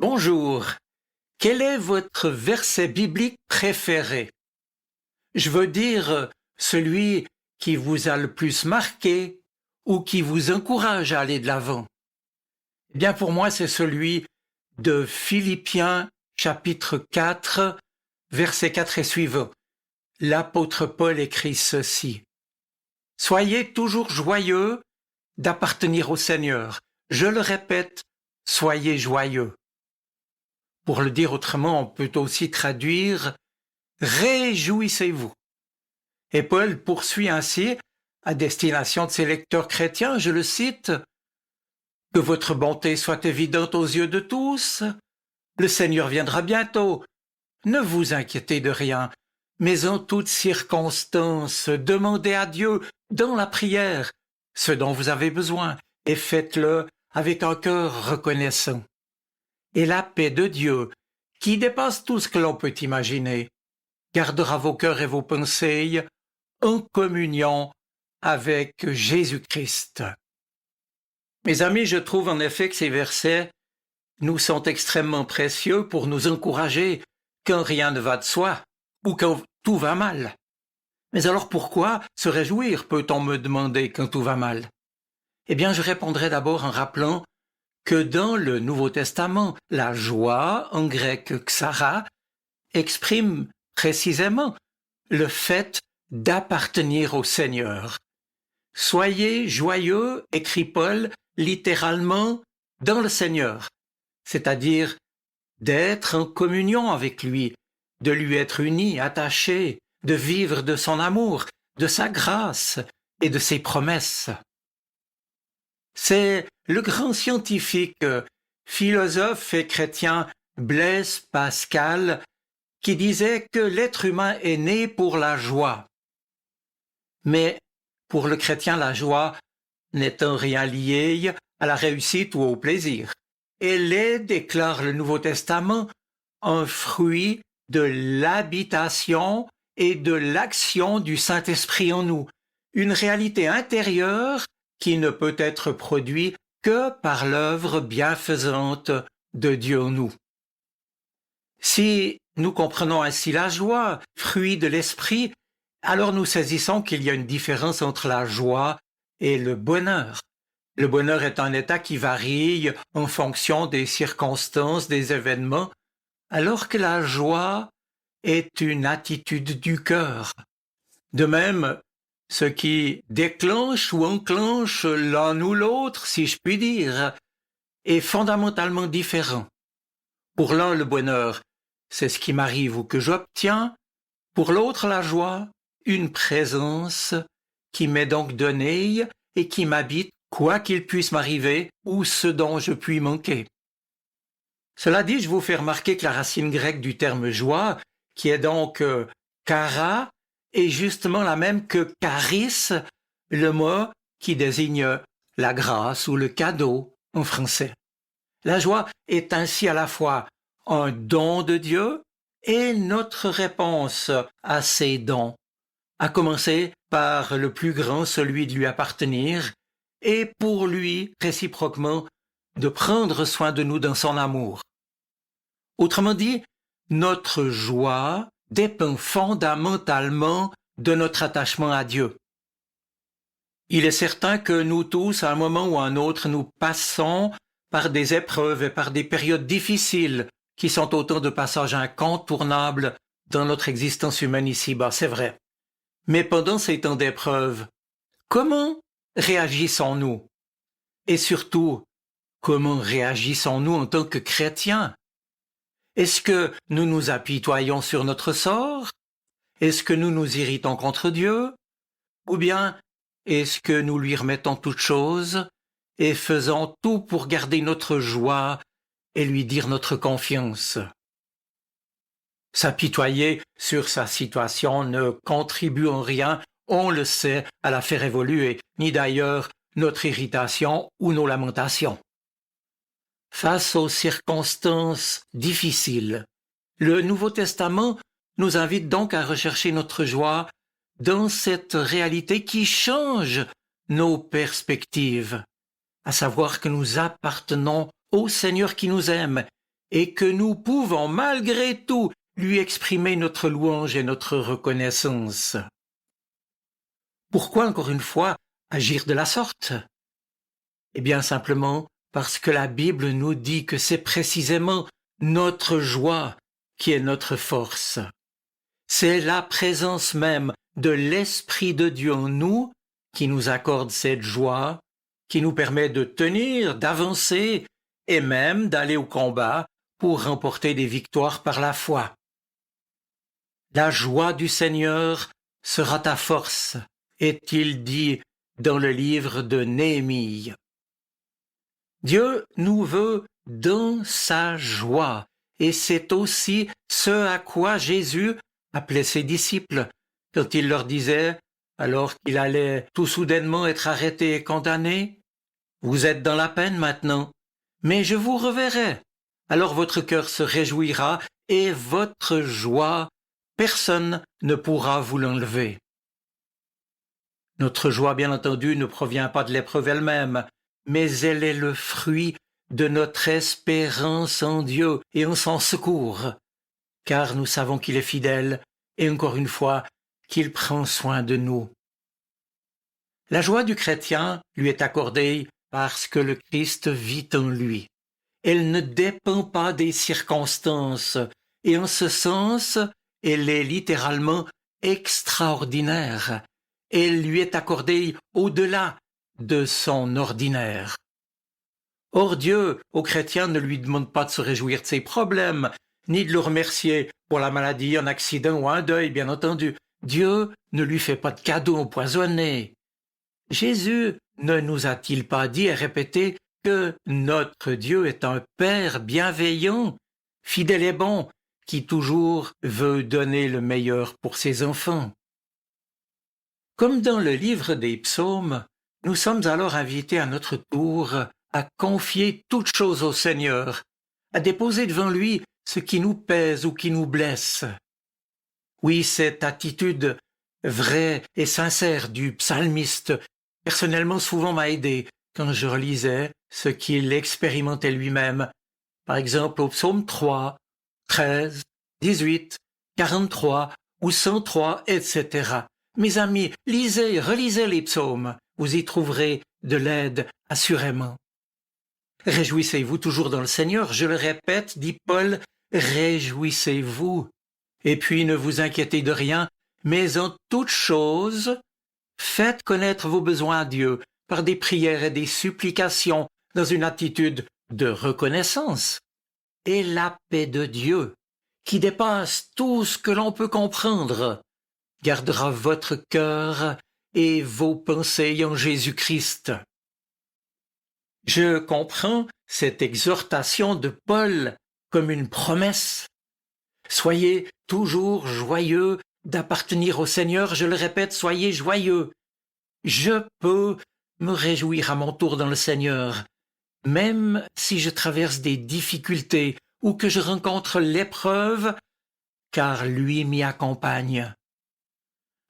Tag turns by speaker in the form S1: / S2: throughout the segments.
S1: Bonjour. Quel est votre verset biblique préféré? Je veux dire celui qui vous a le plus marqué ou qui vous encourage à aller de l'avant. Eh bien, pour moi, c'est celui de Philippiens chapitre 4, verset 4 et suivant. L'apôtre Paul écrit ceci. Soyez toujours joyeux d'appartenir au Seigneur. Je le répète, soyez joyeux. Pour le dire autrement, on peut aussi traduire « Réjouissez-vous ». Et Paul poursuit ainsi, à destination de ses lecteurs chrétiens, je le cite, « Que votre bonté soit évidente aux yeux de tous. Le Seigneur viendra bientôt. Ne vous inquiétez de rien, mais en toutes circonstances, demandez à Dieu, dans la prière, ce dont vous avez besoin, et faites-le avec un cœur reconnaissant. Et la paix de Dieu, qui dépasse tout ce que l'on peut imaginer, gardera vos cœurs et vos pensées en communion avec Jésus-Christ. » Mes amis, je trouve en effet que ces versets nous sont extrêmement précieux pour nous encourager quand rien ne va de soi ou quand tout va mal. Mais alors pourquoi se réjouir, peut-on me demander, quand tout va mal? Eh bien, je répondrai d'abord en rappelant que dans le Nouveau Testament, la joie, en grec xara, exprime précisément le fait d'appartenir au Seigneur. Soyez joyeux, écrit Paul, littéralement, dans le Seigneur, c'est-à-dire d'être en communion avec lui, de lui être unis, attachés, de vivre de son amour, de sa grâce et de ses promesses. C'est le grand scientifique, philosophe et chrétien Blaise Pascal qui disait que l'être humain est né pour la joie. Mais pour le chrétien, la joie n'est en rien liée à la réussite ou au plaisir. Elle est, déclare le Nouveau Testament, un fruit de l'habitation et de l'action du Saint-Esprit en nous, une réalité intérieure qui ne peut être produite que par l'œuvre bienfaisante de Dieu en nous. Si nous comprenons ainsi la joie, fruit de l'esprit, alors nous saisissons qu'il y a une différence entre la joie et le bonheur. Le bonheur est un état qui varie en fonction des circonstances, des événements, alors que la joie est une attitude du cœur. De même, ce qui déclenche ou enclenche l'un ou l'autre, si je puis dire, est fondamentalement différent. Pour l'un, le bonheur, c'est ce qui m'arrive ou que j'obtiens. Pour l'autre, la joie, une présence qui m'est donc donnée et qui m'habite quoi qu'il puisse m'arriver ou ce dont je puis manquer. Cela dit, je vous fais remarquer que la racine grecque du terme joie, qui est donc chara, est justement la même que charis, le mot qui désigne la grâce ou le cadeau en français. La joie est ainsi à la fois un don de Dieu et notre réponse à ces dons, à commencer par le plus grand, celui de lui appartenir, et pour lui, réciproquement, de prendre soin de nous dans son amour. Autrement dit, notre joie dépend fondamentalement de notre attachement à Dieu. Il est certain que nous tous, à un moment ou à un autre, nous passons par des épreuves et par des périodes difficiles qui sont autant de passages incontournables dans notre existence humaine ici-bas, c'est vrai. Mais pendant ces temps d'épreuve, comment réagissons-nous? Et surtout, comment réagissons-nous en tant que chrétiens? Est-ce que nous nous apitoyons sur notre sort? Est-ce que nous nous irritons contre Dieu? Ou bien est-ce que nous lui remettons toutes choses et faisons tout pour garder notre joie et lui dire notre confiance? S'apitoyer sur sa situation ne contribue en rien, on le sait, à la faire évoluer, ni d'ailleurs notre irritation ou nos lamentations. Face aux circonstances difficiles, le Nouveau Testament nous invite donc à rechercher notre joie dans cette réalité qui change nos perspectives, à savoir que nous appartenons au Seigneur qui nous aime et que nous pouvons malgré tout lui exprimer notre louange et notre reconnaissance. Pourquoi, encore une fois, agir de la sorte? Eh bien simplement parce que la Bible nous dit que c'est précisément notre joie qui est notre force. C'est la présence même de l'Esprit de Dieu en nous qui nous accorde cette joie, qui nous permet de tenir, d'avancer et même d'aller au combat pour remporter des victoires par la foi. La joie du Seigneur sera ta force, est-il dit dans le livre de Néhémie. Dieu nous veut dans sa joie, et c'est aussi ce à quoi Jésus appelait ses disciples quand il leur disait, alors qu'il allait tout soudainement être arrêté et condamné, « Vous êtes dans la peine maintenant, mais je vous reverrai. Alors votre cœur se réjouira et votre joie, personne ne pourra vous l'enlever. » Notre joie, bien entendu, ne provient pas de l'épreuve elle-même, mais elle est le fruit de notre espérance en Dieu et en son secours, car nous savons qu'il est fidèle et encore une fois qu'il prend soin de nous. La joie du chrétien lui est accordée parce que le Christ vit en lui. Elle ne dépend pas des circonstances et en ce sens, elle est littéralement extraordinaire. Elle lui est accordée au-delà de son ordinaire. Or Dieu, au chrétien, ne lui demande pas de se réjouir de ses problèmes, ni de le remercier pour la maladie, un accident ou un deuil, bien entendu. Dieu ne lui fait pas de cadeaux empoisonnés. Jésus ne nous a-t-il pas dit et répété que notre Dieu est un Père bienveillant, fidèle et bon, qui toujours veut donner le meilleur pour ses enfants? Comme dans le livre des psaumes, nous sommes alors invités à notre tour à confier toute chose au Seigneur, à déposer devant lui ce qui nous pèse ou qui nous blesse. Oui, cette attitude vraie et sincère du psalmiste, personnellement souvent m'a aidé quand je relisais ce qu'il expérimentait lui-même, par exemple au psaume 3, 13, 18, 43 ou 103, etc. Mes amis, lisez, relisez les psaumes, vous y trouverez de l'aide assurément. Réjouissez-vous toujours dans le Seigneur, je le répète, dit Paul, réjouissez-vous. Et puis ne vous inquiétez de rien, mais en toute chose, faites connaître vos besoins à Dieu par des prières et des supplications dans une attitude de reconnaissance. Et la paix de Dieu, qui dépasse tout ce que l'on peut comprendre, gardera votre cœur et vos pensées en Jésus-Christ. Je comprends cette exhortation de Paul comme une promesse. Soyez toujours joyeux d'appartenir au Seigneur, je le répète, soyez joyeux. Je peux me réjouir à mon tour dans le Seigneur, même si je traverse des difficultés ou que je rencontre l'épreuve, car lui m'y accompagne.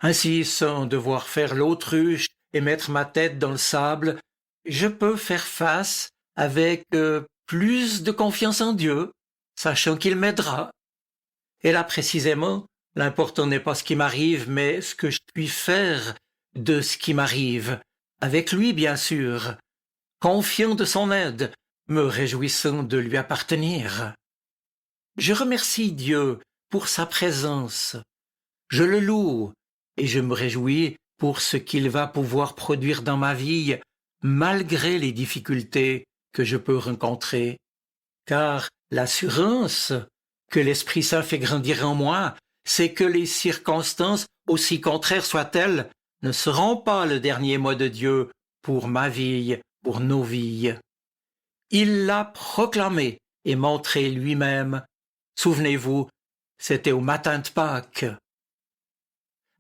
S1: Ainsi, sans devoir faire l'autruche et mettre ma tête dans le sable, je peux faire face avec plus de confiance en Dieu, sachant qu'il m'aidera. Et là, précisément, l'important n'est pas ce qui m'arrive, mais ce que je puis faire de ce qui m'arrive, avec lui, bien sûr, confiant de son aide, me réjouissant de lui appartenir. Je remercie Dieu pour sa présence. Je le loue et je me réjouis pour ce qu'il va pouvoir produire dans ma vie, malgré les difficultés que je peux rencontrer. Car l'assurance que l'Esprit Saint fait grandir en moi, c'est que les circonstances, aussi contraires soient-elles, ne seront pas le dernier mot de Dieu pour ma vie, pour nos vies. Il l'a proclamé et montré lui-même. Souvenez-vous, c'était au matin de Pâques.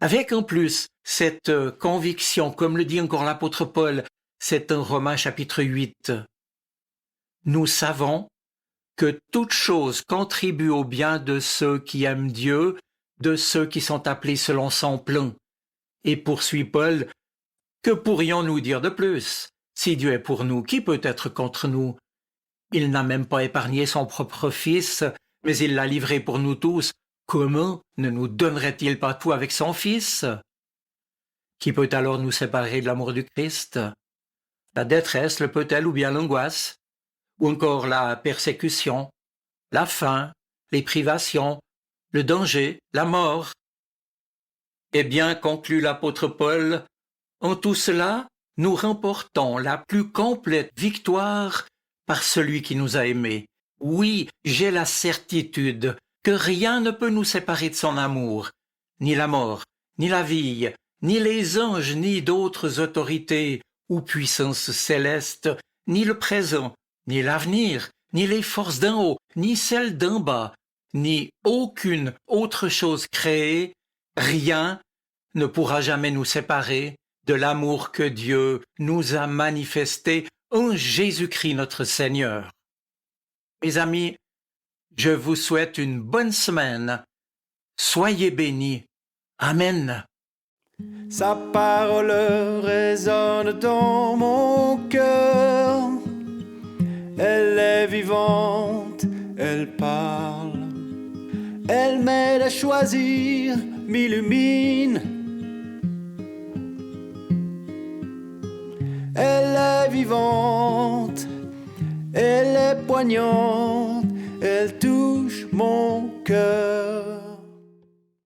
S1: Avec en plus cette conviction, comme le dit encore l'apôtre Paul, c'est en Romains chapitre 8. Nous savons que toute chose contribue au bien de ceux qui aiment Dieu, de ceux qui sont appelés selon son plan. Et poursuit Paul, que pourrions-nous dire de plus? Si Dieu est pour nous, qui peut être contre nous? Il n'a même pas épargné son propre Fils, mais il l'a livré pour nous tous. Comment ne nous donnerait-il pas tout avec son Fils? Qui peut alors nous séparer de l'amour du Christ? La détresse le peut-elle ou bien l'angoisse? Ou encore la persécution, la faim, les privations, le danger, la mort? Eh bien, conclut l'apôtre Paul, en tout cela, nous remportons la plus complète victoire par celui qui nous a aimés. Oui, j'ai la certitude que rien ne peut nous séparer de son amour, ni la mort, ni la vie, ni les anges, ni d'autres autorités ou puissances célestes, ni le présent, ni l'avenir, ni les forces d'en haut, ni celles d'en bas, ni aucune autre chose créée, rien ne pourra jamais nous séparer de l'amour que Dieu nous a manifesté en Jésus-Christ notre Seigneur. Mes amis, je vous souhaite une bonne semaine. Soyez bénis. Amen.
S2: Sa parole résonne dans mon cœur. Elle est vivante, elle parle. Elle m'aide à choisir, m'illumine. Elle est vivante, elle est poignante, elle touche mon cœur.